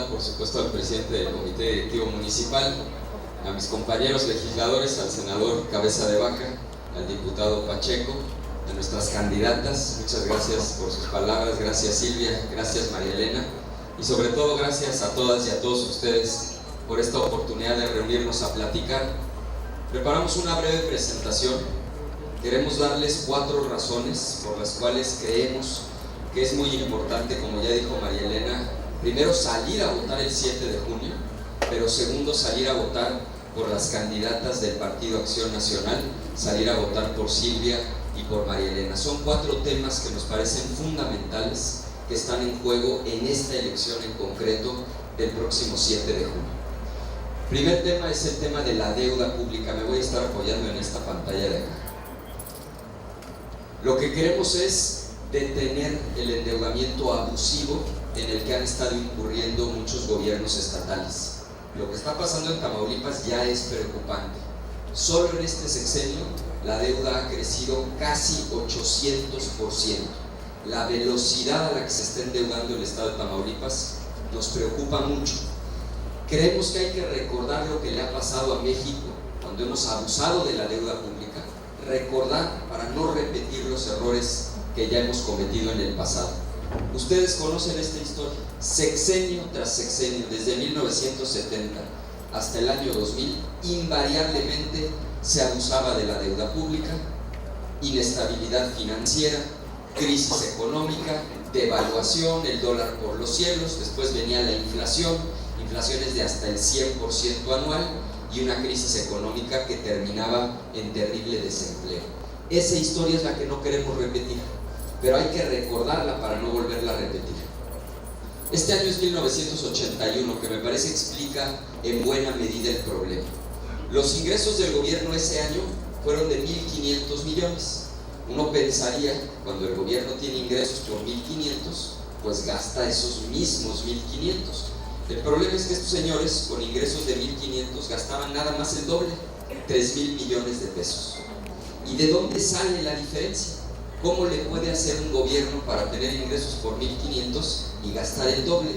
por supuesto al presidente del Comité Directivo Municipal, a mis compañeros legisladores, al senador Cabeza de Vaca, al diputado Pacheco, a nuestras candidatas. Muchas gracias por sus palabras, gracias Silvia, gracias María Elena, y sobre todo gracias a todas y a todos ustedes por esta oportunidad de reunirnos a platicar. Preparamos una breve presentación. Queremos darles 4 razones por las cuales creemos que es muy importante, como ya dijo María Elena, primero salir a votar el 7 de junio, pero segundo salir a votar por las candidatas del Partido Acción Nacional, salir a votar por Silvia y por María Elena. Son 4 temas que nos parecen fundamentales, que están en juego en esta elección en concreto del próximo 7 de junio. Primer tema es el tema de la deuda pública. Me voy a estar apoyando en esta pantalla de acá. Lo que queremos es detener el endeudamiento abusivo en el que han estado incurriendo muchos gobiernos estatales. Lo que está pasando en Tamaulipas ya es preocupante. Solo en este sexenio la deuda ha crecido casi 800%. La velocidad a la que se está endeudando el estado de Tamaulipas nos preocupa mucho. Creemos que hay que recordar lo que le ha pasado a México cuando hemos abusado de la deuda pública, recordar para no repetir los errores que ya hemos cometido en el pasado. Ustedes conocen esta historia, sexenio tras sexenio, desde 1970 hasta el año 2000, invariablemente se abusaba de la deuda pública, inestabilidad financiera, crisis económica, devaluación, el dólar por los cielos, después venía la inflación, inflaciones de hasta el 100% anual y una crisis económica que terminaba en terrible desempleo. Esa historia es la que no queremos repetir, pero hay que recordarla para no volverla a repetir. Este año es 1981, que me parece explica en buena medida el problema. Los ingresos del gobierno ese año fueron de 1.500 millones. Uno pensaría, cuando el gobierno tiene ingresos por 1.500, pues gasta esos mismos 1.500. El problema es que estos señores con ingresos de 1.500 gastaban nada más el doble, 3.000 millones de pesos. ¿Y de dónde sale la diferencia? ¿Cómo le puede hacer un gobierno para tener ingresos por 1.500 y gastar el doble?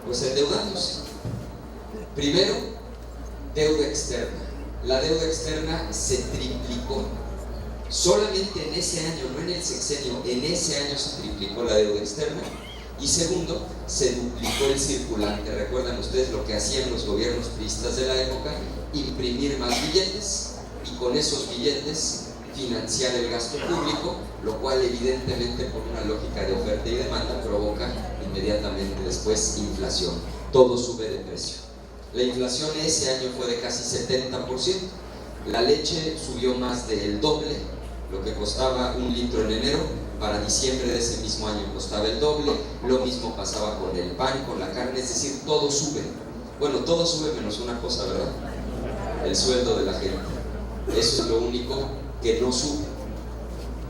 Pues endeudándose. Primero, deuda externa. La deuda externa se triplicó. Solamente en ese año, no en el sexenio, en ese año se triplicó la deuda externa. Y segundo, se duplicó el circulante. ¿Recuerdan ustedes lo que hacían los gobiernos priistas de la época? Imprimir más billetes y con esos billetes financiar el gasto público, lo cual evidentemente por una lógica de oferta y demanda provoca inmediatamente después inflación. Todo sube de precio. La inflación ese año fue de casi 70%. La leche subió más del doble. Lo que costaba 1 litro en enero, para diciembre de ese mismo año costaba el doble. Lo mismo pasaba con el pan, con la carne, es decir, todo sube. Bueno, todo sube menos una cosa, ¿verdad? El sueldo de la gente. Eso es lo único que no sube.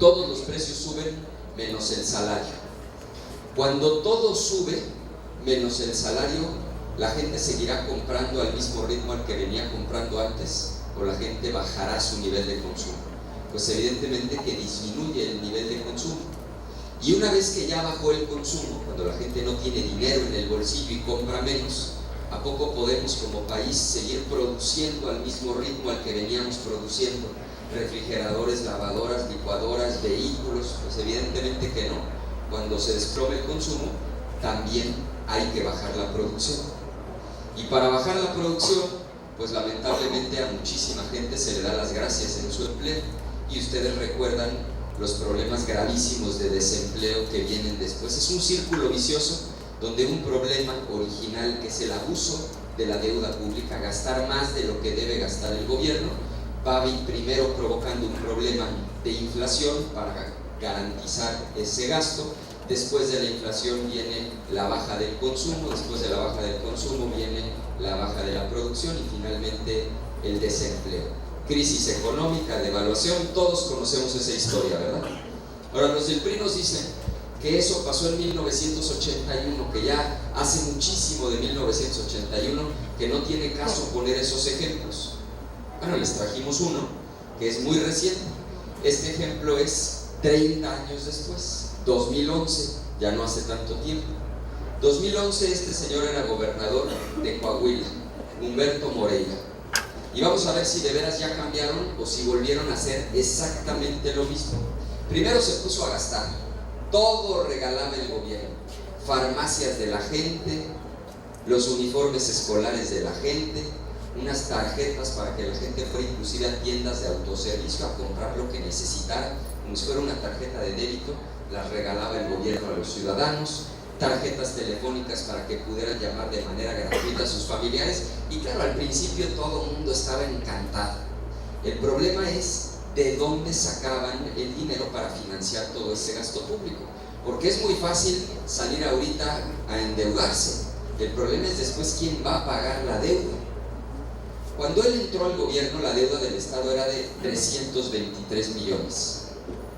Todos los precios suben menos el salario. Cuando todo sube menos el salario, la gente seguirá comprando al mismo ritmo al que venía comprando antes, o la gente bajará su nivel de consumo. Pues evidentemente que disminuye el nivel de consumo. Y una vez que ya bajó el consumo, cuando la gente no tiene dinero en el bolsillo y compra menos, ¿a poco podemos como país seguir produciendo al mismo ritmo al que veníamos produciendo? Refrigeradores, lavadoras, licuadoras, vehículos, pues evidentemente que no. Cuando se desplome el consumo, también hay que bajar la producción. Y para bajar la producción, pues lamentablemente a muchísima gente se le da las gracias en su empleo. Y ustedes recuerdan los problemas gravísimos de desempleo que vienen después. Es un círculo vicioso donde un problema original, que es el abuso de la deuda pública, gastar más de lo que debe gastar el gobierno, va primero provocando un problema de inflación para garantizar ese gasto. Después de la inflación viene la baja del consumo, después de la baja del consumo viene la baja de la producción y finalmente el desempleo. Crisis económica, devaluación, todos conocemos esa historia, ¿verdad? Ahora, los del PRI nos dicen que eso pasó en 1981, que ya hace muchísimo de 1981, que no tiene caso poner esos ejemplos. Bueno, les trajimos uno que es muy reciente. Este ejemplo es 30 años después, 2011, ya no hace tanto tiempo. 2011 este señor era gobernador de Coahuila, Humberto Moreira. Y vamos a ver si de veras ya cambiaron o si volvieron a hacer exactamente lo mismo. Primero se puso a gastar, todo regalaba el gobierno, farmacias de la gente, los uniformes escolares de la gente, unas tarjetas para que la gente fuera inclusive a tiendas de autoservicio a comprar lo que necesitara, como si fuera una tarjeta de débito, las regalaba el gobierno a los ciudadanos, tarjetas telefónicas para que pudieran llamar de manera gratuita a sus familiares. Y claro, al principio todo el mundo estaba encantado. El problema es de dónde sacaban el dinero para financiar todo ese gasto público, porque es muy fácil salir ahorita a endeudarse. El problema es después quién va a pagar la deuda. Cuando él entró al gobierno, la deuda del Estado era de 323 millones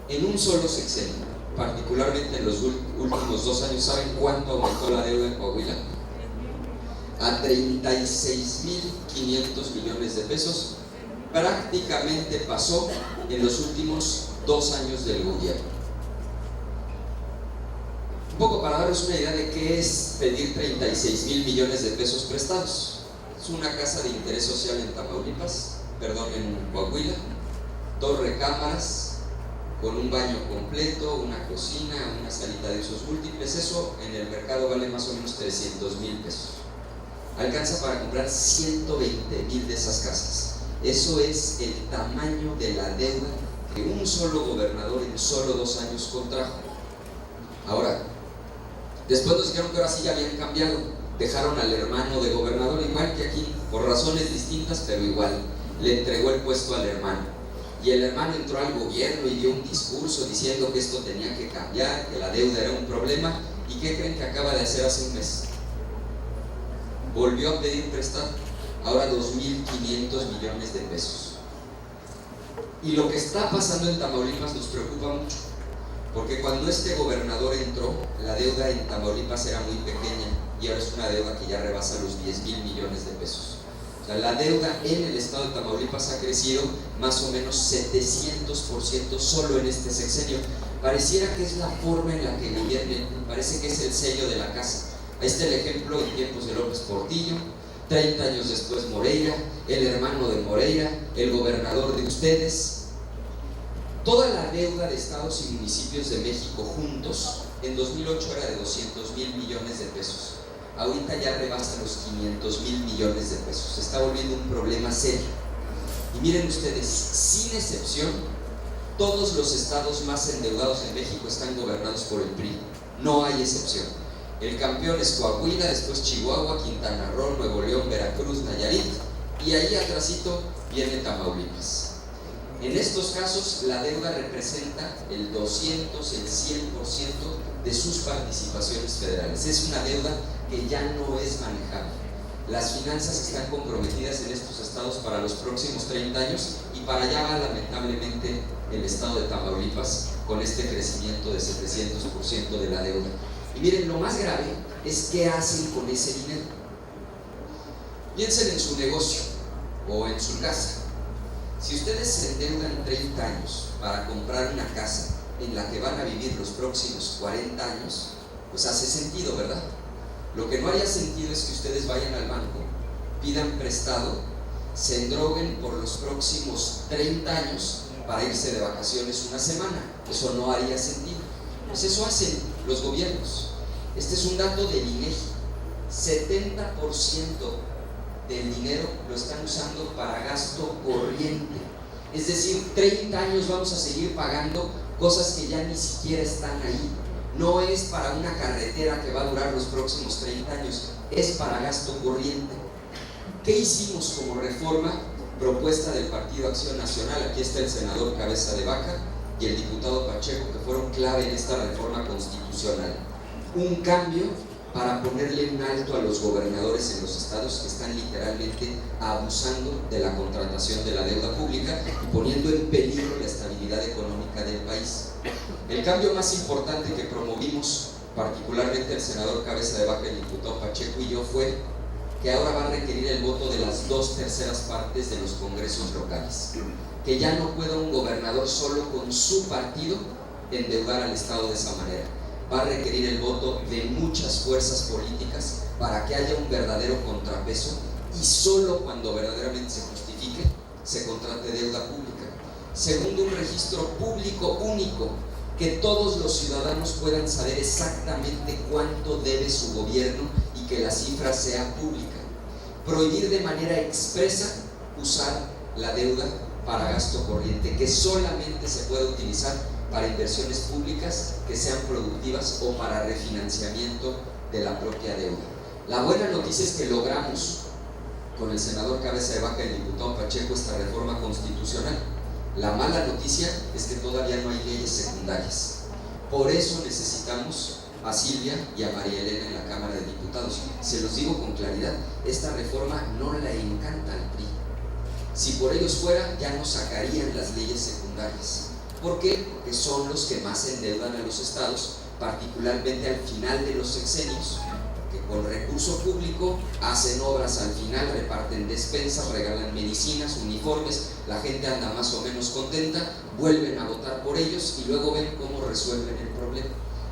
en un solo sexenio. Particularmente en los últimos 2 años, ¿saben cuánto aumentó la deuda en Coahuila? A 36.500 millones de pesos. Prácticamente pasó en los últimos 2 años del gobierno. Un poco para daros una idea de qué es pedir 36.000 millones de pesos prestados. Es una casa de interés social en en Coahuila, 2 recámaras, con un baño completo, una cocina, una salita de usos múltiples. Eso en el mercado vale más o menos 300,000 pesos. Alcanza para comprar 120,000 de esas casas. Eso es el tamaño de la deuda que un solo gobernador en solo 2 años contrajo. Ahora, después nos dijeron que ahora sí ya habían cambiado. Dejaron al hermano de gobernador, igual que aquí, por razones distintas, pero igual, le entregó el puesto al hermano. Y el hermano entró al gobierno y dio un discurso diciendo que esto tenía que cambiar, que la deuda era un problema. ¿Y qué creen que acaba de hacer hace un mes? Volvió a pedir prestado, ahora 2.500 millones de pesos. Y lo que está pasando en Tamaulipas nos preocupa mucho, porque cuando este gobernador entró, la deuda en Tamaulipas era muy pequeña y ahora es una deuda que ya rebasa los 10,000 millones de pesos. O sea, la deuda en el estado de Tamaulipas ha crecido más o menos 700% solo en este sexenio. Pareciera que es la forma en la que gobiernen, parece que es el sello de la casa. Ahí está el ejemplo en tiempos de López Portillo, 30 años después Moreira, el hermano de Moreira, el gobernador de ustedes. Toda la deuda de estados y municipios de México juntos en 2008 era de 200,000 millones de pesos. Ahorita ya rebasa los 500,000 millones de pesos. Se está volviendo un problema serio. Y miren ustedes, sin excepción, todos los estados más endeudados en México están gobernados por el PRI. No hay excepción. El campeón es Coahuila, después Chihuahua, Quintana Roo, Nuevo León, Veracruz, Nayarit, y ahí atrásito viene Tamaulipas. En estos casos la deuda representa el 200, el 100% de sus participaciones federales. Es una deuda que ya no es manejable. Las finanzas están comprometidas en estos estados para los próximos 30 años y para allá va lamentablemente el estado de Tamaulipas con este crecimiento de 700% de la deuda. Y miren, lo más grave es qué hacen con ese dinero. Piensen en su negocio o en su casa. Si ustedes se endeudan 30 años para comprar una casa en la que van a vivir los próximos 40 años, pues hace sentido, ¿verdad? Lo que no haría sentido es que ustedes vayan al banco, pidan prestado, se endroguen por los próximos 30 años para irse de vacaciones una semana. Eso no haría sentido. Pues eso hacen los gobiernos. Este es un dato del INEGI. 70% del dinero lo están usando para gasto corriente. Es decir, 30 años vamos a seguir pagando cosas que ya ni siquiera están ahí. No es para una carretera que va a durar los próximos 30 años, es para gasto corriente. ¿Qué hicimos como reforma propuesta del Partido Acción Nacional? Aquí está el senador Cabeza de Vaca y el diputado Pacheco, que fueron clave en esta reforma constitucional. Un cambio para ponerle un alto a los gobernadores en los estados que están literalmente abusando de la contratación de la deuda pública y poniendo en peligro la estabilidad económica del país. El cambio más importante que promovimos, particularmente el senador Cabeza de Vaca, el diputado Pacheco y yo, fue que ahora va a requerir el voto de las 2/3 partes de los congresos locales. Que ya no pueda un gobernador solo con su partido endeudar al estado de esa manera. va a requerir el voto de muchas fuerzas políticas para que haya un verdadero contrapeso, y solo cuando verdaderamente se justifique se contrate deuda pública. Segundo, un registro público único, que todos los ciudadanos puedan saber exactamente cuánto debe su gobierno y que la cifra sea pública. Prohibir de manera expresa usar la deuda para gasto corriente, que solamente se puede utilizar para inversiones públicas que sean productivas o para refinanciamiento de la propia deuda. La buena noticia es que logramos con el senador Cabeza de Vaca y el diputado Pacheco esta reforma constitucional. La mala noticia es que todavía no hay leyes secundarias. Por eso necesitamos a Silvia y a María Elena en la Cámara de Diputados. Se los digo con claridad, esta reforma no le encanta al PRI. Si por ellos fuera, ya no sacarían las leyes secundarias. ¿Por qué? Porque son los que más endeudan a los estados, particularmente al final de los sexenios, que con recurso público hacen obras al final, reparten despensas, regalan medicinas, uniformes, la gente anda más o menos contenta, vuelven a votar por ellos y luego ven cómo resuelven el problema.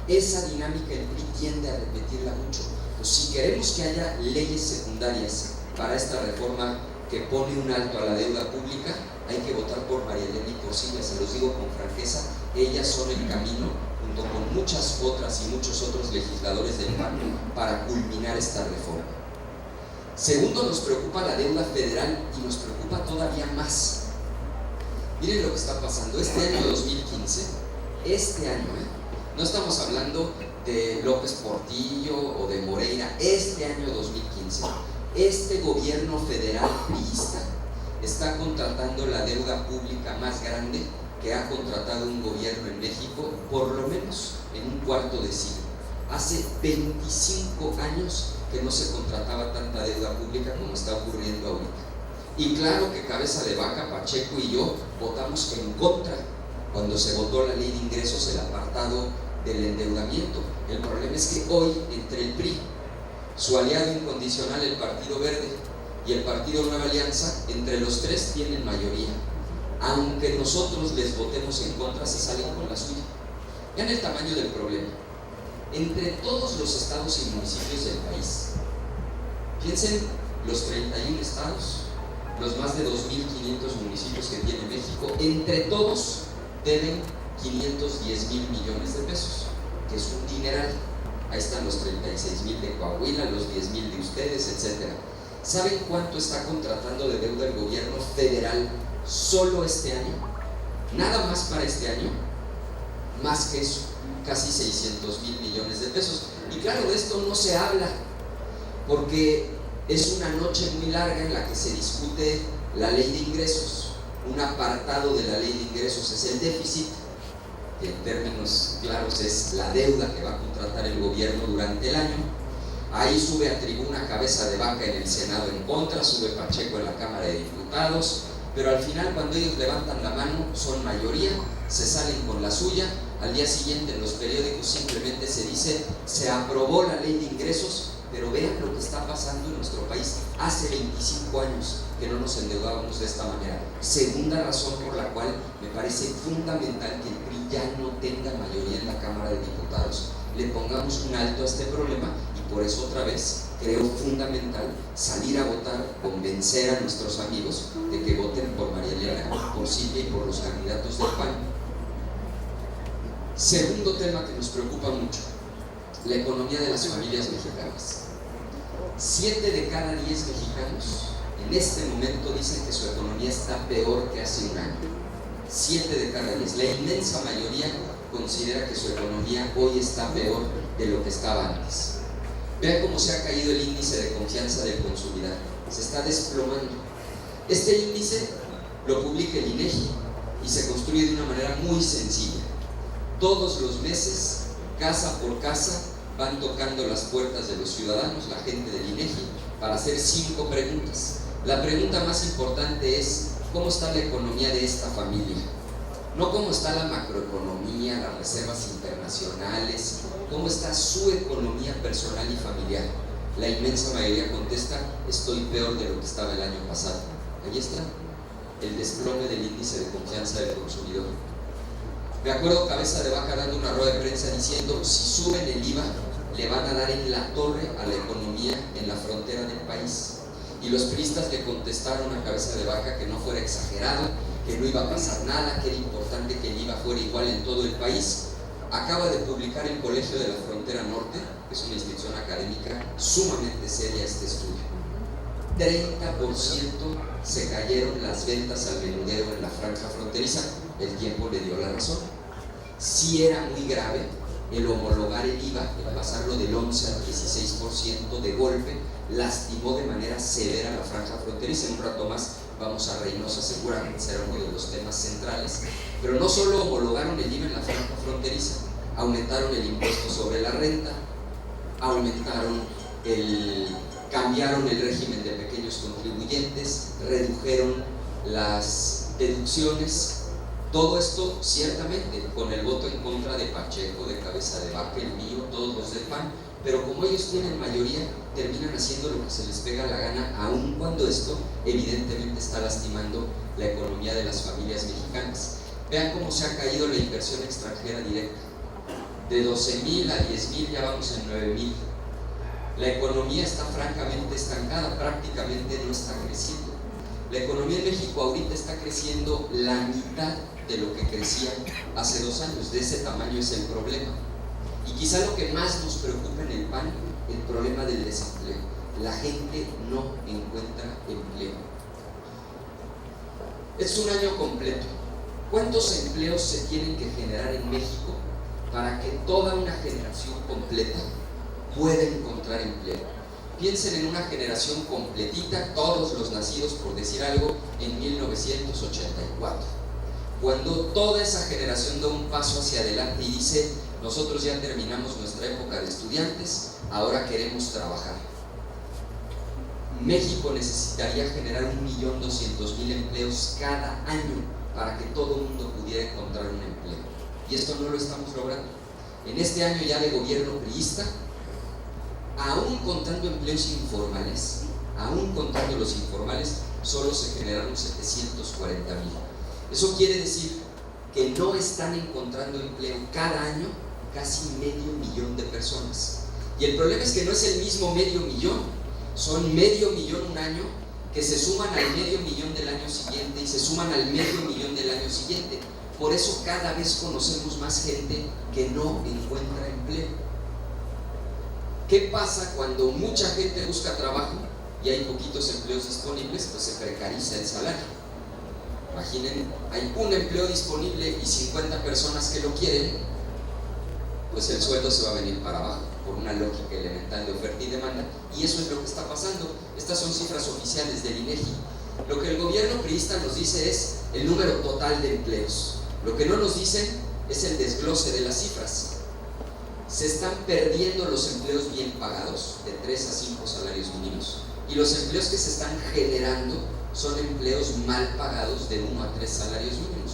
Esa dinámica el PRI tiende a repetirla mucho. Pues si queremos que haya leyes secundarias para esta reforma que pone un alto a la deuda pública, hay que votar por María Elena y por Silvia. Se los digo con franqueza, ellas son el camino, junto con muchas otras y muchos otros legisladores del PAN, para culminar esta reforma. Segundo, nos preocupa la deuda federal y nos preocupa todavía más. Miren lo que está pasando. Este año 2015, no estamos hablando de López Portillo o de Moreira, este año 2015, este gobierno federal priista está contratando la deuda pública más grande que ha contratado un gobierno en México, por lo menos en un cuarto de siglo. Hace 25 años que no se contrataba tanta deuda pública como está ocurriendo ahorita. Y claro que Cabeza de Vaca, Pacheco y yo votamos en contra cuando se votó la ley de ingresos, el apartado del endeudamiento. El problema es que hoy, entre el PRI, su aliado incondicional el Partido Verde y el Partido Nueva Alianza, entre los tres tienen mayoría. Aunque nosotros les votemos en contra, se salen con la suya. Vean el tamaño del problema. Entre todos los estados y municipios del país, piensen los 31 estados, los más de 2.500 municipios que tiene México, entre todos deben 510,000 millones de pesos, que es un dineral. Ahí están los 36,000 de Coahuila, los 10,000 de ustedes, etc. ¿Saben cuánto está contratando de deuda el gobierno federal solo este año? Nada más para este año, más que eso, casi 600,000 millones de pesos. Y claro, de esto no se habla, porque es una noche muy larga en la que se discute la ley de ingresos. Un apartado de la ley de ingresos es el déficit, que en términos claros es la deuda que va a contratar el gobierno durante el año. Ahí sube a tribuna Cabeza de Vaca en el Senado en contra, sube Pacheco en la Cámara de Diputados, pero al final, cuando ellos levantan la mano, son mayoría, se salen con la suya. Al día siguiente en los periódicos simplemente se dice: se aprobó la ley de ingresos. Pero vean lo que está pasando en nuestro país. Hace 25 años que no nos endeudábamos de esta manera. Segunda razón por la cual me parece fundamental que el PRI ya no tenga mayoría en la Cámara de Diputados. Le pongamos un alto a este problema, y por eso otra vez creo fundamental salir a votar, convencer a nuestros amigos de que voten por María Elena, por Silvia y por los candidatos del PAN. Segundo tema que nos preocupa mucho: la economía de las familias mexicanas. 7 de cada 10 mexicanos en este momento dicen que su economía está peor que hace un año. 7 de cada 10. La inmensa mayoría considera que su economía hoy está peor de lo que estaba antes. Vean cómo se ha caído el índice de confianza del consumidor. Se está desplomando. Este índice lo publica el INEGI y se construye de una manera muy sencilla. Todos los meses, casa por casa, van tocando las puertas de los ciudadanos, la gente del INEGI, para hacer 5 preguntas. La pregunta más importante es: ¿cómo está la economía de esta familia? No cómo está la macroeconomía, las reservas internacionales, cómo está su economía personal y familiar. La inmensa mayoría contesta: estoy peor de lo que estaba el año pasado. Ahí está el desplome del índice de confianza del consumidor. Me acuerdo Cabeza de Vaca dando una rueda de prensa diciendo: si suben el IVA, le van a dar en la torre a la economía en la frontera del país. Y los priistas le contestaron a Cabeza de Vaca que no fuera exagerado, que no iba a pasar nada, que era importante que el IVA fuera igual en todo el país. Acaba de publicar el Colegio de la Frontera Norte, que es una institución académica sumamente seria, este estudio. 30% se cayeron las ventas al menudeo en la franja fronteriza. El tiempo le dio la razón. Sí era muy grave el homologar el IVA, el pasarlo del 11 al 16% de golpe, lastimó de manera severa la franja fronteriza. En un rato más vamos a Reynosa, seguramente será uno de los temas centrales. Pero no solo homologaron el IVA en la franja fronteriza, aumentaron el impuesto sobre la renta, cambiaron el régimen de pequeños contribuyentes, redujeron las deducciones. Todo esto ciertamente con el voto en contra de Pacheco, de Cabeza de Vaca, el mío, todos los del PAN, pero como ellos tienen mayoría, terminan haciendo lo que se les pega la gana, aun cuando esto evidentemente está lastimando la economía de las familias mexicanas. Vean cómo se ha caído la inversión extranjera directa. De 12,000 a 10,000, ya vamos en 9,000. La economía está francamente estancada, prácticamente no está creciendo. La economía en México ahorita está creciendo la mitad de lo que crecía hace 2 años. De ese tamaño es el problema. Y quizá lo que más nos preocupa en el PAN, el problema del desempleo. La gente no encuentra empleo. Es un año completo. ¿Cuántos empleos se tienen que generar en México para que toda una generación completa pueda encontrar empleo? Piensen en una generación completita, todos los nacidos, por decir algo, en 1984. Cuando toda esa generación da un paso hacia adelante y dice: nosotros ya terminamos nuestra época de estudiantes, ahora queremos trabajar. México necesitaría generar 1,200,000 empleos cada año para que todo el mundo pudiera encontrar un empleo. Y esto no lo estamos logrando. En este año ya de gobierno priista, aún contando empleos informales, aún contando los informales, solo se generaron 740,000. Eso quiere decir que no están encontrando empleo cada año casi 500,000 de personas. Y el problema es que no es el mismo 500,000, son 500,000 un año que se suman al 500,000 del año siguiente y se suman al 500,000 del año siguiente. Por eso cada vez conocemos más gente que no encuentra empleo. ¿Qué pasa cuando mucha gente busca trabajo y hay poquitos empleos disponibles? Pues se precariza el salario. Imaginen, hay un empleo disponible y 50 personas que lo quieren, pues el sueldo se va a venir para abajo, por una lógica elemental de oferta y demanda. Y eso es lo que está pasando. Estas son cifras oficiales del INEGI. Lo que el gobierno priista nos dice es el número total de empleos. Lo que no nos dicen es el desglose de las cifras. Se están perdiendo los empleos bien pagados, de 3 a 5 salarios mínimos, y los empleos que se están generando son empleos mal pagados de 1 a 3 salarios mínimos.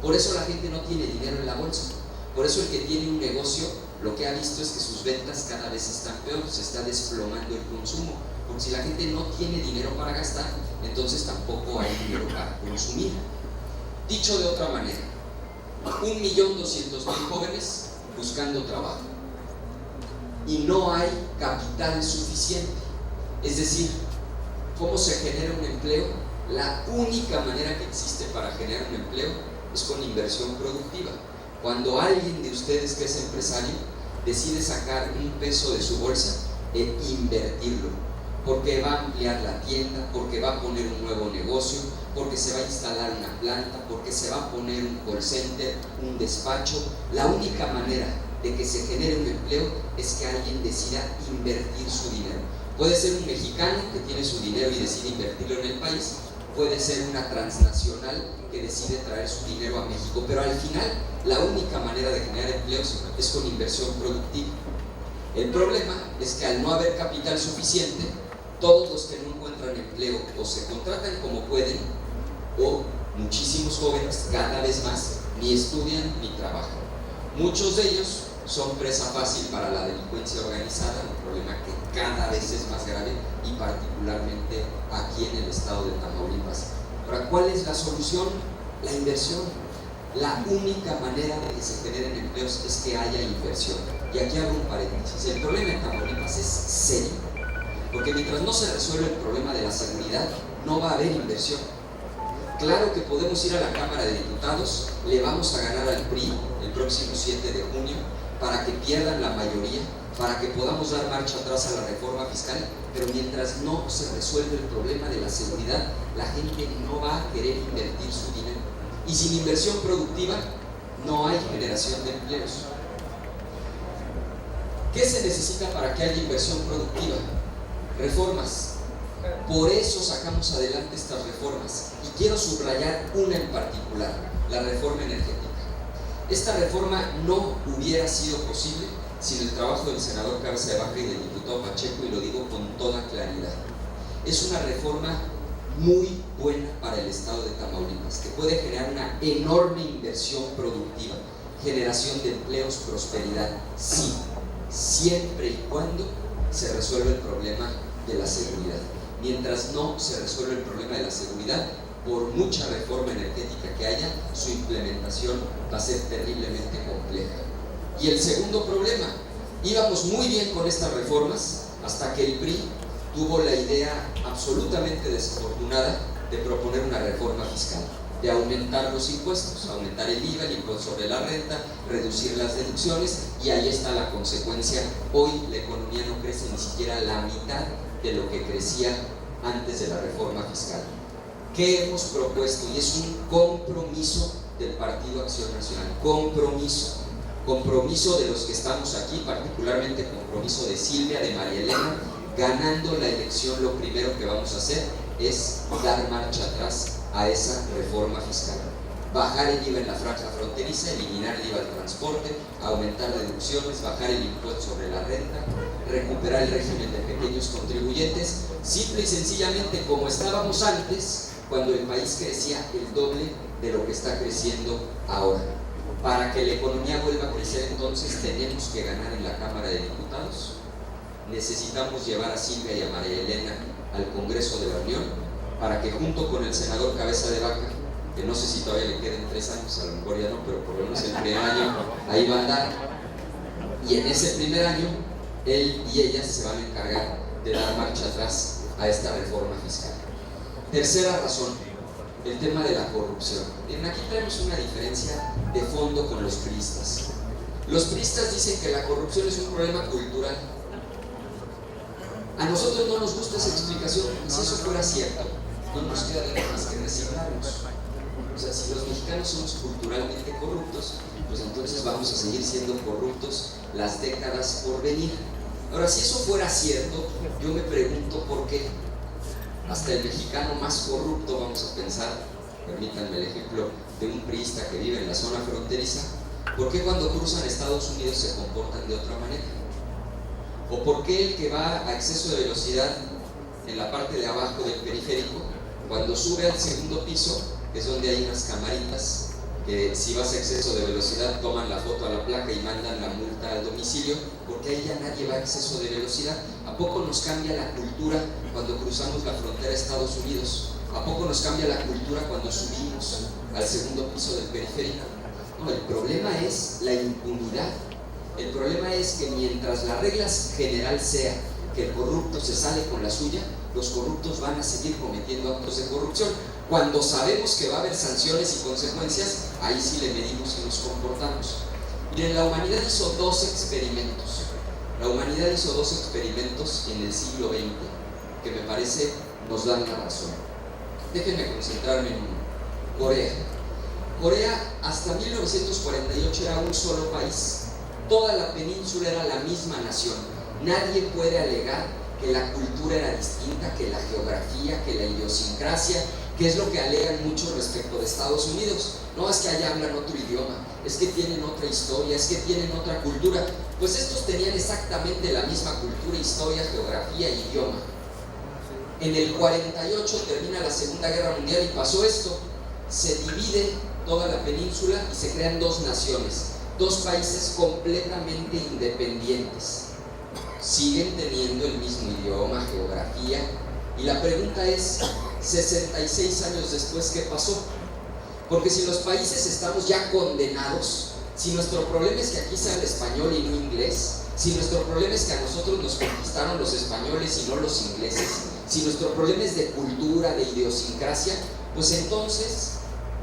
Por eso la gente no tiene dinero en la bolsa. Por eso el que tiene un negocio, lo que ha visto es que sus ventas cada vez están peor, se está desplomando el consumo. Porque si la gente no tiene dinero para gastar, entonces tampoco hay dinero para consumir. Dicho de otra manera, 1,200,000 jóvenes buscando trabajo y no hay capital suficiente. Es decir, ¿cómo se genera un empleo? La única manera que existe para generar un empleo es con inversión productiva. Cuando alguien de ustedes que es empresario decide sacar un peso de su bolsa e invertirlo, porque va a ampliar la tienda, porque va a poner un nuevo negocio, porque se va a instalar una planta, porque se va a poner un call center, un despacho, la única manera de que se genere un empleo es que alguien decida invertir su dinero. Puede ser un mexicano que tiene su dinero y decide invertirlo en el país, puede ser una transnacional que decide traer su dinero a México, pero al final la única manera de generar empleos es con inversión productiva. El problema es que al no haber capital suficiente, todos los que no encuentran empleo o se contratan como pueden, o muchísimos jóvenes cada vez más ni estudian ni trabajan. Muchos de ellos son presa fácil para la delincuencia organizada, un problema que cada vez es más grave y particularmente aquí en el estado de Tamaulipas. Ahora, ¿cuál es la solución? La inversión. La única manera de que se generen empleos es que haya inversión. Y aquí hago un paréntesis. El problema en Tamaulipas es serio, porque mientras no se resuelve el problema de la seguridad, no va a haber inversión. Claro que podemos ir a la Cámara de Diputados, le vamos a ganar al PRI el próximo 7 de junio para que pierdan la mayoría, para que podamos dar marcha atrás a la reforma fiscal, pero mientras no se resuelve el problema de la seguridad, la gente no va a querer invertir su dinero. Y sin inversión productiva no hay generación de empleos. ¿Qué se necesita para que haya inversión productiva? Reformas. Por eso sacamos adelante estas reformas. Y quiero subrayar una en particular, la reforma energética. Esta reforma no hubiera sido posible sin el trabajo del senador Cabeza de Vaca y del diputado Pacheco, y lo digo con toda claridad. Es una reforma muy buena para el estado de Tamaulipas, que puede generar una enorme inversión productiva, generación de empleos, prosperidad, sí, siempre y cuando se resuelva el problema de la seguridad. Mientras no se resuelve el problema de la seguridad, por mucha reforma energética que haya, su implementación va a ser terriblemente compleja. Y el segundo problema, íbamos muy bien con estas reformas hasta que el PRI tuvo la idea absolutamente desafortunada de proponer una reforma fiscal, de aumentar los impuestos, aumentar el IVA, el impuesto sobre la renta, reducir las deducciones, y ahí está la consecuencia. Hoy la economía no crece ni siquiera la mitad de lo que crecía antes de la reforma fiscal. ¿Qué hemos propuesto? Y es un compromiso del Partido Acción Nacional, compromiso de los que estamos aquí, particularmente compromiso de Silvia, de María Elena. Ganando la elección, lo primero que vamos a hacer es dar marcha atrás a esa reforma fiscal. Bajar el IVA en la franja fronteriza, eliminar el IVA al transporte, aumentar deducciones, bajar el impuesto sobre la renta, recuperar el régimen de pequeños contribuyentes, simple y sencillamente como estábamos antes, cuando el país crecía el doble de lo que está creciendo ahora. Para que la economía vuelva a crecer, entonces tenemos que ganar en la Cámara de Diputados. Necesitamos llevar a Silvia y a María Elena al Congreso de la Unión para que, junto con el senador Cabeza de Vaca, que no sé si todavía le queden 3 años, a lo mejor ya no, pero por lo menos el primer año ahí va a andar, y en ese primer año él y ellas se van a encargar de dar marcha atrás a esta reforma fiscal. Tercera razón, el tema de la corrupción. Bien, aquí tenemos una diferencia de fondo con los priistas. Los priistas dicen que la corrupción es un problema cultural. A nosotros no nos gusta esa explicación, y si eso fuera cierto, no nos queda más que resignarnos. O sea, si los mexicanos somos culturalmente corruptos, pues entonces vamos a seguir siendo corruptos las décadas por venir. Ahora, si eso fuera cierto, yo me pregunto por qué hasta el mexicano más corrupto, vamos a pensar, permítanme el ejemplo de un priista que vive en la zona fronteriza, ¿por qué cuando cruzan Estados Unidos se comportan de otra manera? ¿O por qué el que va a exceso de velocidad en la parte de abajo del periférico, cuando sube al segundo piso, es donde hay unas camaritas que si vas a exceso de velocidad toman la foto a la placa y mandan la multa al domicilio, porque ahí ya nadie va a exceso de velocidad? ¿A poco nos cambia la cultura cuando cruzamos la frontera a Estados Unidos? ¿A poco nos cambia la cultura cuando subimos al segundo piso del periférico? No, el problema es la impunidad. El problema es que mientras la regla general sea que el corrupto se sale con la suya, los corruptos van a seguir cometiendo actos de corrupción. Cuando sabemos que va a haber sanciones y consecuencias, ahí sí le medimos y nos comportamos. Miren, la humanidad hizo 2 experimentos. La humanidad hizo 2 experimentos en el siglo XX que me parece nos dan la razón. Déjenme concentrarme en uno. Corea. Corea hasta 1948 era un solo país. Toda la península era la misma nación. Nadie puede alegar que la cultura era distinta, que la geografía, que la idiosincrasia, que es lo que alegan mucho respecto de Estados Unidos. No es que allá hablan otro idioma, es que tienen otra historia, es que tienen otra cultura. Pues estos tenían exactamente la misma cultura, historia, geografía e idioma. En el 48 termina la Segunda Guerra Mundial y pasó esto. Se divide toda la península y se crean 2 naciones, 2 países completamente independientes. Siguen teniendo el mismo idioma, geografía, y la pregunta es, 66 años después, ¿qué pasó? Porque si los países estamos ya condenados, si nuestro problema es que aquí se habla español y no inglés, si nuestro problema es que a nosotros nos conquistaron los españoles y no los ingleses, si nuestro problema es de cultura, de idiosincrasia, pues entonces,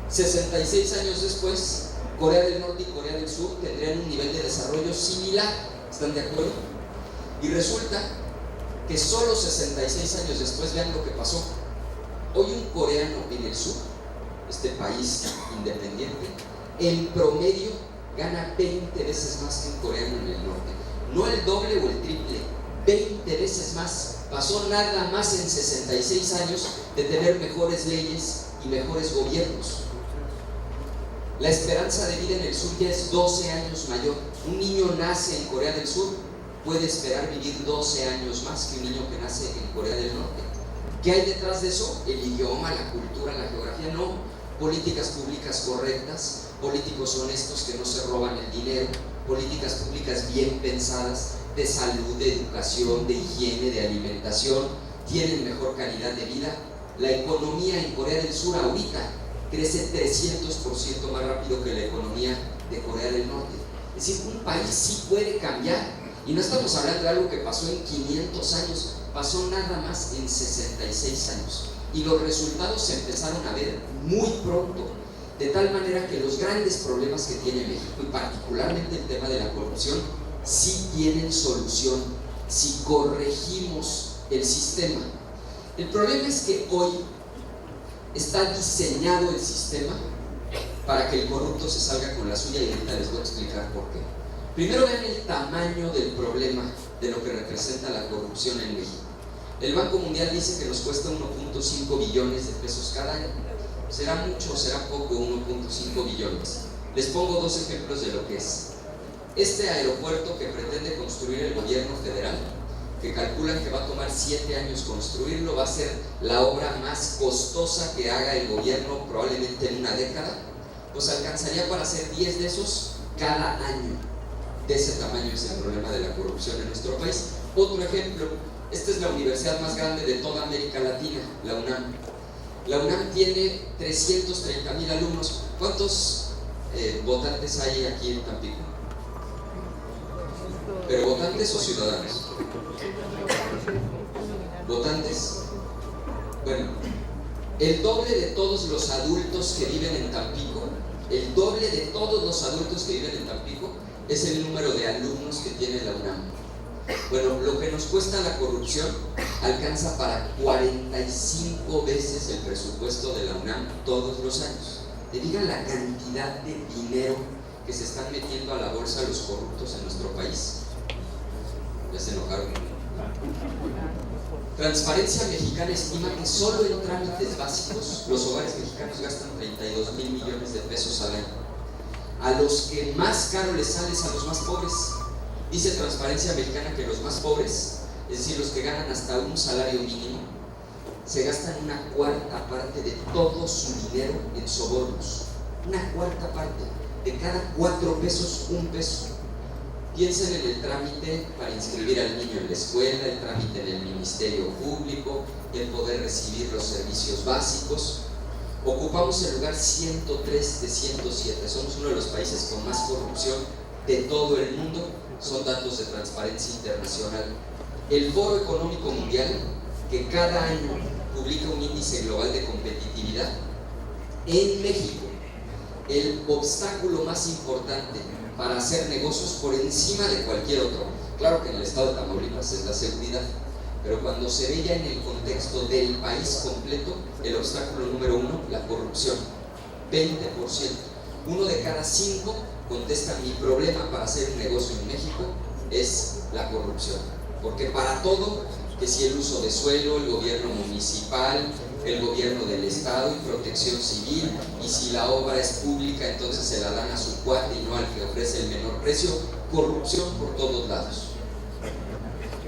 66 años después, Corea del Norte y Corea del Sur tendrían un nivel de desarrollo similar. ¿Están de acuerdo? Y resulta que solo 66 años después, vean lo que pasó. Hoy un coreano en el sur, este país independiente, en promedio gana 20 veces más que un coreano en el norte. No el doble o el triple, 20 veces más. Pasó nada más en 66 años de tener mejores leyes y mejores gobiernos. La esperanza de vida en el sur ya es 12 años mayor. Un niño nace en Corea del Sur, puede esperar vivir 12 años más que un niño que nace en Corea del Norte. ¿Qué hay detrás de eso? El idioma, la cultura, la geografía. No, políticas públicas correctas, políticos honestos que no se roban el dinero, políticas públicas bien pensadas de salud, de educación, de higiene, de alimentación, tienen mejor calidad de vida. La economía en Corea del Sur ahorita crece 300% más rápido que la economía de Corea del Norte. Es decir, un país sí puede cambiar, y no estamos hablando de algo que pasó en 500 años, pasó nada más en 66 años, y los resultados se empezaron a ver muy pronto, de tal manera que los grandes problemas que tiene México, y particularmente el tema de la corrupción, sí tienen solución si corregimos el sistema. El problema es que hoy está diseñado el sistema para que el corrupto se salga con la suya, y ahorita les voy a explicar por qué. Primero vean el tamaño del problema de lo que representa la corrupción en México. El Banco Mundial dice que nos cuesta 1.5 billones de pesos cada año. ¿Será mucho o será poco 1.5 billones? Les pongo dos ejemplos de lo que es. Este aeropuerto que pretende construir el gobierno federal, que calculan que va a tomar 7 años construirlo, va a ser la obra más costosa que haga el gobierno probablemente en una década, pues alcanzaría para hacer 10 de esos cada año. De ese tamaño es el problema de la corrupción en nuestro país. Otro ejemplo, esta es la universidad más grande de toda América Latina, la UNAM. La UNAM tiene 330,000 alumnos. ¿Cuántos votantes hay aquí en Tampico? ¿Pero votantes o ciudadanos? Votantes. Bueno, el doble de todos los adultos que viven en Tampico, el doble de todos los adultos que viven en Tampico es el número de alumnos que tiene la UNAM. Bueno, lo que nos cuesta la corrupción alcanza para 45 veces el presupuesto de la UNAM todos los años. Te digan la cantidad de dinero que se están metiendo a la bolsa los corruptos en nuestro país. Ya se enojaron. Transparencia Mexicana estima que solo en trámites básicos los hogares mexicanos gastan 32,000 millones de pesos al año. A los que más caro les sale es a los más pobres. Dice Transparencia Mexicana que los más pobres, es decir, los que ganan hasta un salario mínimo, se gastan una cuarta parte de todo su dinero en sobornos. Una cuarta parte. De cada 4 pesos, 1 peso. Piensen en el trámite para inscribir al niño en la escuela, el trámite en el Ministerio Público, el poder recibir los servicios básicos. Ocupamos el lugar 103 de 107. Somos uno de los países con más corrupción de todo el mundo. Son datos de Transparencia Internacional. El Foro Económico Mundial, que cada año publica un índice global de competitividad, en México, el obstáculo más importante para hacer negocios por encima de cualquier otro, claro que en el estado de Tamaulipas es la seguridad, pero cuando se ve ya en el contexto del país completo, el obstáculo número 1, la corrupción, 20%. 1 de cada 5 contesta: mi problema para hacer un negocio en México es la corrupción. Porque para todo, que si el uso de suelo, el gobierno municipal, el gobierno del estado y protección civil, y si la obra es pública, entonces se la dan a su cuate y no al que ofrece el menor precio. Corrupción por todos lados.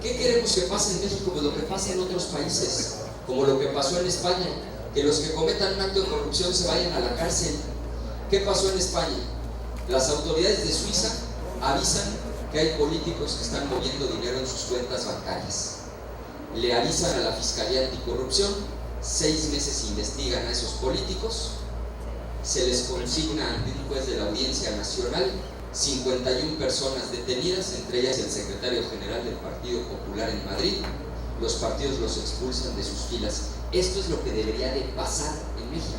¿Qué queremos que pase en México? Pues lo que pasa en otros países, como lo que pasó en España, que los que cometan un acto de corrupción se vayan a la cárcel. ¿Qué pasó en España? Las autoridades de Suiza avisan que hay políticos que están moviendo dinero en sus cuentas bancarias. Le avisan a la Fiscalía Anticorrupción, 6 meses investigan a esos políticos se les consigna ante un juez de la Audiencia Nacional 51 personas detenidas, entre ellas el secretario general del Partido Popular en Madrid. Los partidos los expulsan de sus filas. Esto es lo que debería de pasar en México.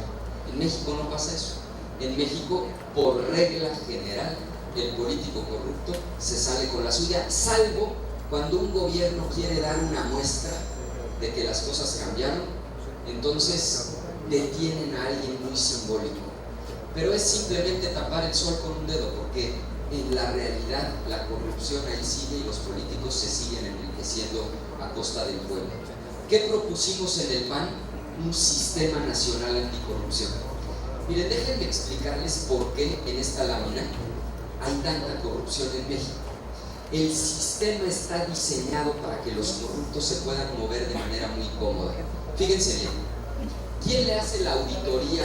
En México no pasa eso. En México, por regla general, el político corrupto se sale con la suya, salvo cuando un gobierno quiere dar una muestra de que las cosas cambiaron. Entonces detienen a alguien muy simbólico, pero es simplemente tapar el sol con un dedo, porque en la realidad la corrupción ahí sigue y los políticos se siguen enriqueciendo a costa del pueblo. ¿Qué propusimos en el PAN? Un sistema nacional anticorrupción. Miren, déjenme explicarles por qué en esta lámina hay tanta corrupción en México. El sistema está diseñado para que los corruptos se puedan mover de manera muy cómoda. Fíjense bien, ¿quién le hace la auditoría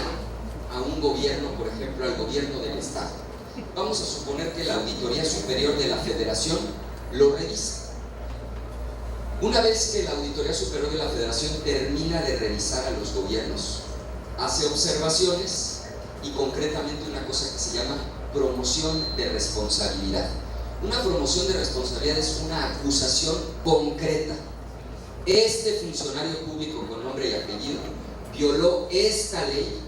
a un gobierno, por ejemplo, al gobierno del Estado? Vamos a suponer que la Auditoría Superior de la Federación lo revisa. Una vez que la Auditoría Superior de la Federación termina de revisar a los gobiernos, hace observaciones y concretamente una cosa que se llama promoción de responsabilidad. Una promoción de responsabilidad es una acusación concreta. Este funcionario público con nombre y apellido violó esta ley,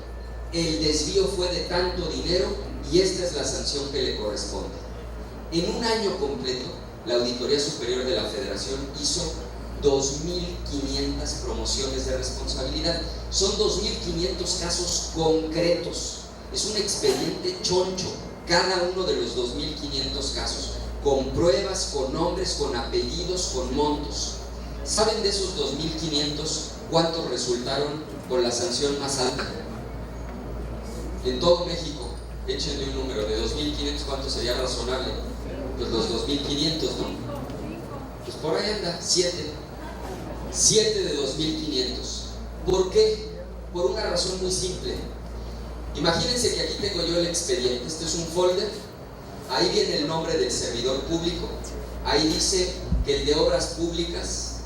el desvío fue de tanto dinero y esta es la sanción que le corresponde. En un año completo, la Auditoría Superior de la Federación hizo 2.500 promociones de responsabilidad. Son 2.500 casos concretos. Es un expediente choncho, cada uno de los 2.500 casos, con pruebas, con nombres, con apellidos, con montos. ¿Saben de esos 2.500 cuántos resultaron con la sanción más alta? En todo México, échenle un número de 2.500, ¿cuánto sería razonable? Pues los 2.500, ¿no? Pues por ahí anda, 7 de 2.500. ¿Por qué? Por una razón muy simple. Imagínense que aquí tengo yo el expediente. Este es un folder. Ahí viene el nombre del servidor público. Ahí dice que el de obras públicas,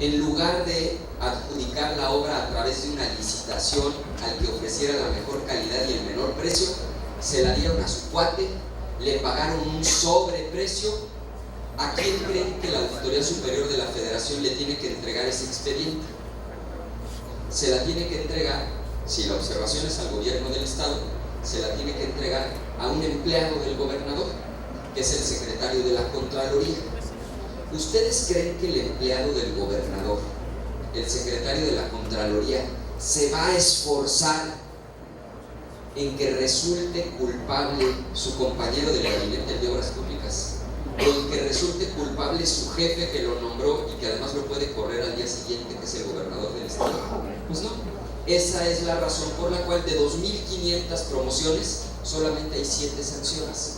en lugar de adjudicar la obra a través de una licitación al que ofreciera la mejor calidad y el menor precio, se la dieron a su cuate, le pagaron un sobreprecio. ¿A quién creen que la Auditoría Superior de la Federación le tiene que entregar ese expediente? Se la tiene que entregar, si la observación es al gobierno del Estado, se la tiene que entregar a un empleado del gobernador, que es el secretario de la Contraloría. ¿Ustedes creen que el empleado del gobernador, el secretario de la Contraloría, se va a esforzar en que resulte culpable su compañero del gabinete de obras públicas? ¿O en que resulte culpable su jefe que lo nombró y que además lo puede correr al día siguiente, que es el gobernador del estado? Pues no. Esa es la razón por la cual de 2.500 promociones solamente hay 7 sanciones.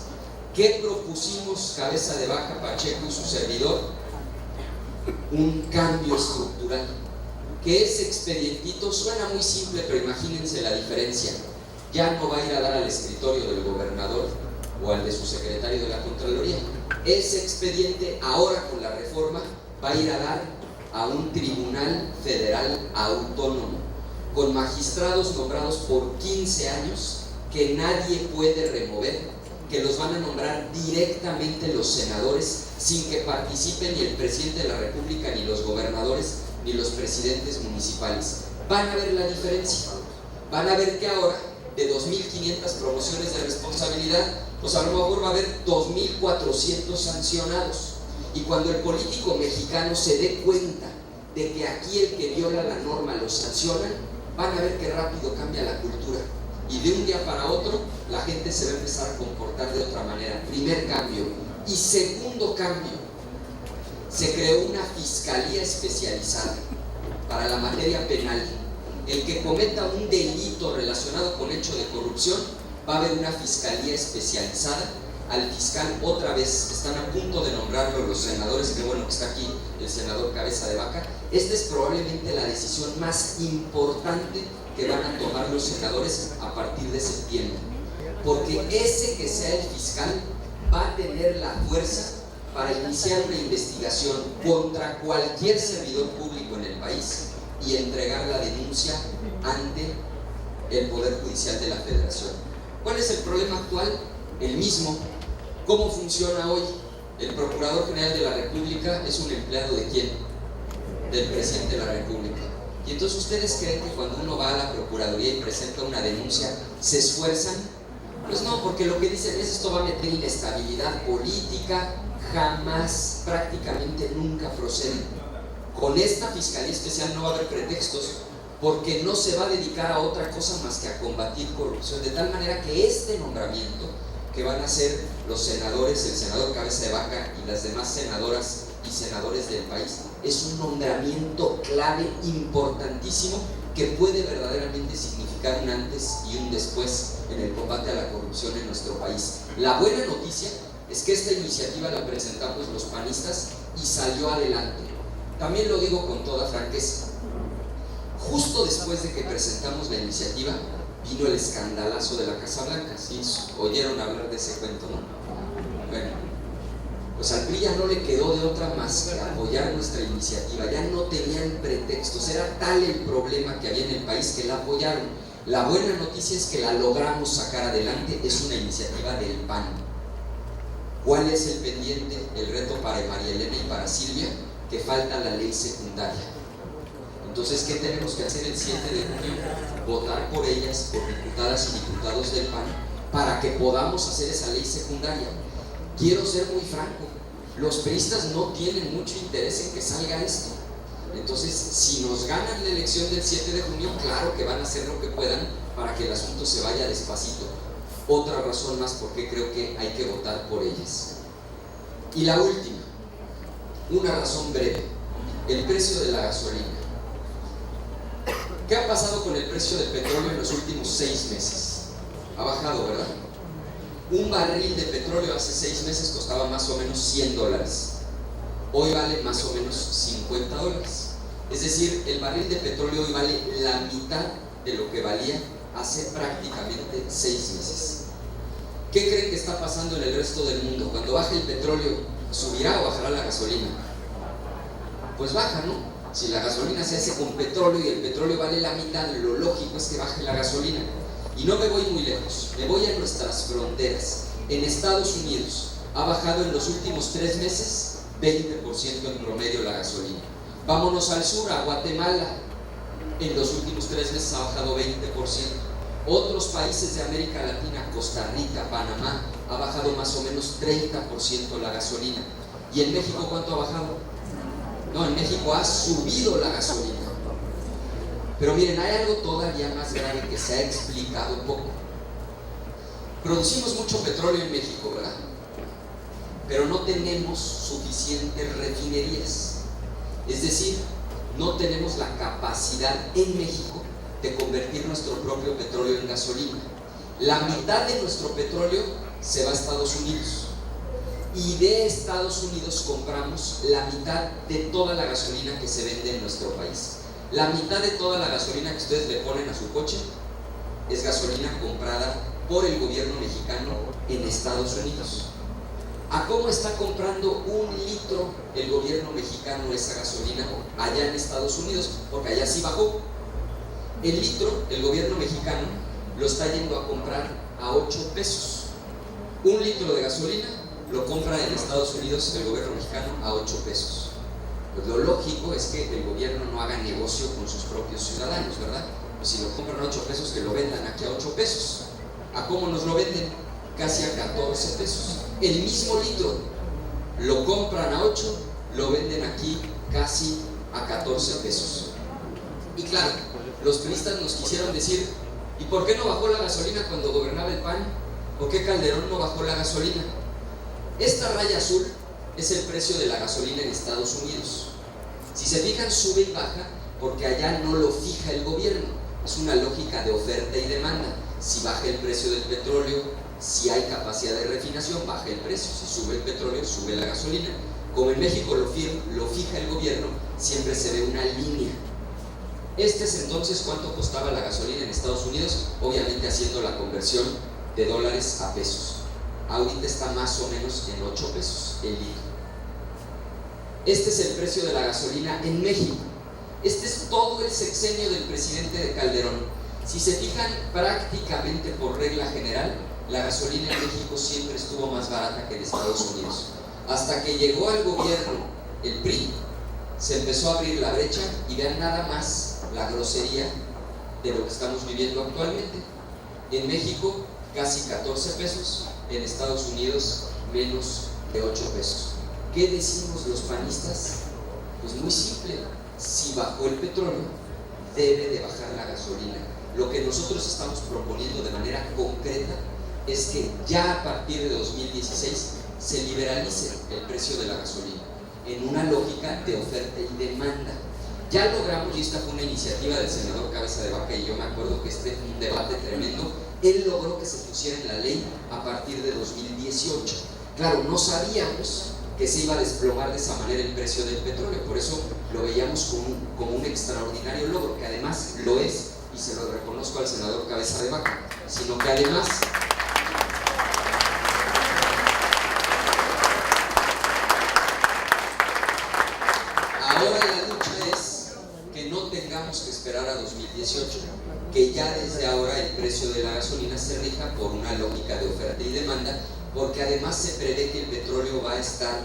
¿Qué propusimos Cabeza de Vaca, Pacheco y su servidor? Un cambio estructural. Que ese expedientito suena muy simple, pero imagínense la diferencia. Ya no va a ir a dar al escritorio del gobernador o al de su secretario de la Contraloría. Ese expediente ahora con la reforma va a ir a dar a un tribunal federal autónomo, con magistrados nombrados por 15 años que nadie puede remover, que los van a nombrar directamente los senadores sin que participen ni el presidente de la República, ni los gobernadores, ni los presidentes municipales. Van a ver la diferencia. Van a ver que ahora, de 2.500 promociones de responsabilidad, pues a lo mejor va a haber 2.400 sancionados. Y cuando el político mexicano se dé cuenta de que aquí el que viola la norma lo sancionan, van a ver que rápido cambia la cultura. Y de un día para otro, la gente se va a empezar a comportar de otra manera. Primer cambio. Y segundo cambio, se creó una fiscalía especializada para la materia penal. El que cometa un delito relacionado con hecho de corrupción, va a haber una fiscalía especializada. Al fiscal, otra vez, están a punto de nombrarlo los senadores, que bueno que está aquí el senador Cabeza de Vaca. Esta es probablemente la decisión más importante que van a tomar los senadores a partir de septiembre, porque ese que sea el fiscal va a tener la fuerza para iniciar una investigación contra cualquier servidor público en el país y entregar la denuncia ante el Poder Judicial de la Federación. ¿Cuál es el problema actual? El mismo. ¿Cómo funciona hoy? El Procurador General de la República es un empleado ¿de quién? Del Presidente de la República. Y entonces, ¿ustedes creen que cuando uno va a la Procuraduría y presenta una denuncia, se esfuerzan? Pues no, porque lo que dicen es: esto va a meter inestabilidad política. Jamás, prácticamente nunca procede. Con esta Fiscalía Especial no va a haber pretextos, porque no se va a dedicar a otra cosa más que a combatir corrupción, de tal manera que este nombramiento que van a ser los senadores, el senador Cabeza de Vaca y las demás senadoras y senadores del país, es un nombramiento clave, importantísimo, que puede verdaderamente significar un antes y un después en el combate a la corrupción en nuestro país. La buena noticia es que esta iniciativa la presentamos los panistas y salió adelante. También lo digo con toda franqueza: justo después de que presentamos la iniciativa, vino el escandalazo de la Casa Blanca. ¿Sí oyeron hablar de ese cuento, no? Bueno, pues al PRI ya no le quedó de otra más que apoyar nuestra iniciativa. Ya no tenían pretextos, era tal el problema que había en el país que la apoyaron. La buena noticia es que la logramos sacar adelante. Es una iniciativa del PAN. ¿Cuál es el pendiente, el reto para María Elena y para Silvia? Que falta la ley secundaria. Entonces, ¿qué tenemos que hacer el 7 de junio? Votar por ellas, por diputadas y diputados del PAN, para que podamos hacer esa ley secundaria. Quiero ser muy franco: los priistas no tienen mucho interés en que salga esto. Entonces, si nos ganan la elección del 7 de junio, claro que van a hacer lo que puedan para que el asunto se vaya despacito. Otra razón más por qué creo que hay que votar por ellas. Y la última, una razón breve: el precio de la gasolina. ¿Qué ha pasado con el precio del petróleo en los últimos 6 meses? Ha bajado, ¿verdad? Un barril de petróleo hace 6 meses costaba más o menos $100. Hoy vale más o menos $50. Es decir, el barril de petróleo hoy vale la mitad de lo que valía hace prácticamente 6 meses. ¿Qué creen que está pasando en el resto del mundo? Cuando baje el petróleo, ¿subirá o bajará la gasolina? Pues baja, ¿no? Si la gasolina se hace con petróleo y el petróleo vale la mitad, lo lógico es que baje la gasolina. Y no me voy muy lejos, me voy a nuestras fronteras. En Estados Unidos ha bajado en los últimos 3 meses 20% en promedio la gasolina. Vámonos al sur, a Guatemala. En los últimos 3 meses ha bajado 20%. Otros países de América Latina, Costa Rica, Panamá, ha bajado más o menos 30% la gasolina. ¿Y en México cuánto ha bajado? No, en México ha subido la gasolina. Pero miren, hay algo todavía más grave que se ha explicado poco. Producimos mucho petróleo en México, ¿verdad? Pero no tenemos suficientes refinerías. Es decir, no tenemos la capacidad en México de convertir nuestro propio petróleo en gasolina. La mitad de nuestro petróleo se va a Estados Unidos. Y de Estados Unidos compramos la mitad de toda la gasolina que se vende en nuestro país. La mitad de toda la gasolina que ustedes le ponen a su coche es gasolina comprada por el gobierno mexicano en Estados Unidos. ¿A cómo está comprando 1 litro el gobierno mexicano esa gasolina allá en Estados Unidos? Porque allá sí bajó. El litro, el gobierno mexicano lo está yendo a comprar a 8 pesos. 1 litro de gasolina lo compra en Estados Unidos el gobierno mexicano a 8 pesos. Pues lo lógico es que el gobierno no haga negocio con sus propios ciudadanos, ¿verdad? Pues si lo compran a 8 pesos, que lo vendan aquí a 8 pesos. ¿A cómo nos lo venden? Casi a 14 pesos. El mismo litro lo compran a 8, lo venden aquí casi a 14 pesos. Y claro, los priistas nos quisieron decir: ¿y por qué no bajó la gasolina cuando gobernaba el PAN? ¿Por qué Calderón no bajó la gasolina? Esta raya azul es el precio de la gasolina en Estados Unidos. Si se fijan, sube y baja porque allá no lo fija el gobierno. Es una lógica de oferta y demanda. Si baja el precio del petróleo, si hay capacidad de refinación, baja el precio. Si sube el petróleo, sube la gasolina. Como en México lo fija el gobierno, siempre se ve una línea. Este es entonces cuánto costaba la gasolina en Estados Unidos, obviamente haciendo la conversión de dólares a pesos. Ahorita está más o menos en 8 pesos el litro. Este es el precio de la gasolina en México. Este es todo el sexenio del presidente de Calderón. Si se fijan, prácticamente por regla general, la gasolina en México siempre estuvo más barata que en Estados Unidos. Hasta que llegó al gobierno el PRI, se empezó a abrir la brecha y vean nada más la grosería de lo que estamos viviendo actualmente. En México casi 14 pesos, en Estados Unidos menos de 8 pesos. ¿Qué decimos los panistas? Pues muy simple, si bajó el petróleo, debe de bajar la gasolina. Lo que nosotros estamos proponiendo de manera concreta es que ya a partir de 2016 se liberalice el precio de la gasolina en una lógica de oferta y demanda. Ya logramos, y esta fue una iniciativa del senador Cabeza de Vaca, y yo me acuerdo que este fue un debate tremendo, él logró que se pusiera en la ley a partir de 2018. Claro, no sabíamos que se iba a desplomar de esa manera el precio del petróleo, por eso lo veíamos como un extraordinario logro, que además lo es, y se lo reconozco al senador Cabeza de Vaca, sino que además ahora la lucha es que no tengamos que esperar a 2018, que ya desde ahora el precio de la gasolina se rija por una lógica de oferta y demanda, porque además se prevé que el petróleo va a estar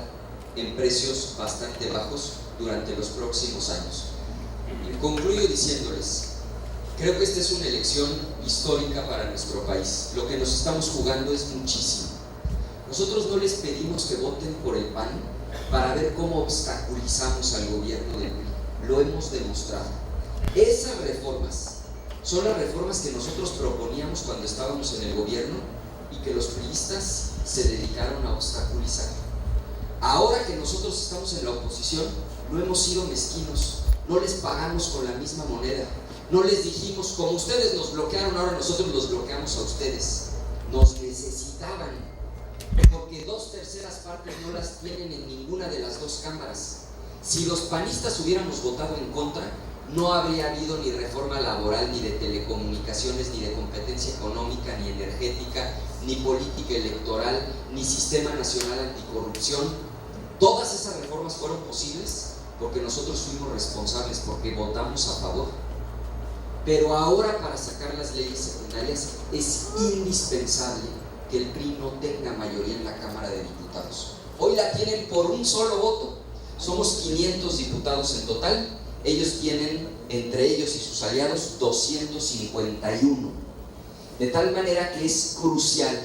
en precios bastante bajos durante los próximos años. Y concluyo diciéndoles, creo que esta es una elección histórica para nuestro país. Lo que nos estamos jugando es muchísimo. Nosotros no les pedimos que voten por el PAN para ver cómo obstaculizamos al gobierno del PRI. Lo hemos demostrado. Esas reformas son las reformas que nosotros proponíamos cuando estábamos en el gobierno y que los priistas se dedicaron a obstaculizar. Ahora que nosotros estamos en la oposición, no hemos sido mezquinos, no les pagamos con la misma moneda, no les dijimos, como ustedes nos bloquearon, ahora nosotros los bloqueamos a ustedes. Nos necesitaban, porque 2/3 partes no las tienen en ninguna de las dos cámaras. Si los panistas hubiéramos votado en contra, no habría habido ni reforma laboral, ni de telecomunicaciones, ni de competencia económica, ni energética, ni política electoral, ni sistema nacional anticorrupción. Todas esas reformas fueron posibles porque nosotros fuimos responsables, porque votamos a favor. Pero ahora, para sacar las leyes secundarias, es indispensable que el PRI no tenga mayoría en la Cámara de Diputados. Hoy la tienen por un solo voto. Somos 500 diputados en total. Ellos tienen, entre ellos y sus aliados, 251. De tal manera que es crucial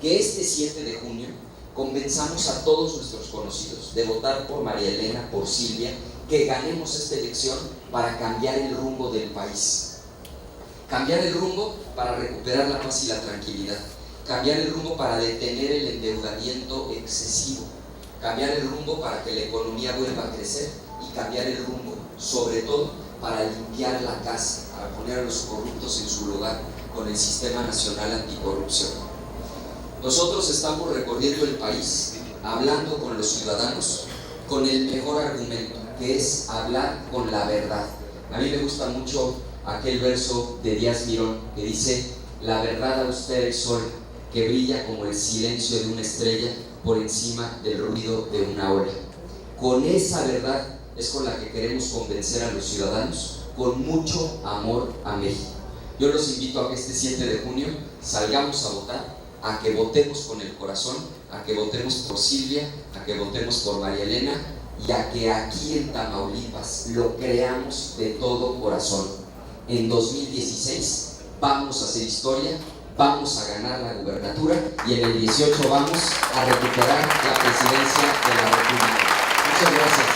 que este 7 de junio convenzamos a todos nuestros conocidos de votar por María Elena, por Silvia, que ganemos esta elección para cambiar el rumbo del país. Cambiar el rumbo para recuperar la paz y la tranquilidad. Cambiar el rumbo para detener el endeudamiento excesivo. Cambiar el rumbo para que la economía vuelva a crecer y cambiar el rumbo, sobre todo, para limpiar la casa, para poner a los corruptos en su lugar con el Sistema Nacional Anticorrupción. Nosotros estamos recorriendo el país, hablando con los ciudadanos, con el mejor argumento, que es hablar con la verdad. A mí me gusta mucho aquel verso de Díaz Mirón que dice: la verdad austera y sola, que brilla como el silencio de una estrella por encima del ruido de una ola. Con esa verdad es con la que queremos convencer a los ciudadanos, con mucho amor a México. Yo los invito a que este 7 de junio salgamos a votar, a que votemos con el corazón, a que votemos por Silvia, a que votemos por María Elena y a que aquí en Tamaulipas lo creamos de todo corazón. En 2016 vamos a hacer historia, vamos a ganar la gubernatura y en el 18 vamos a recuperar la presidencia de la República. Muchas gracias.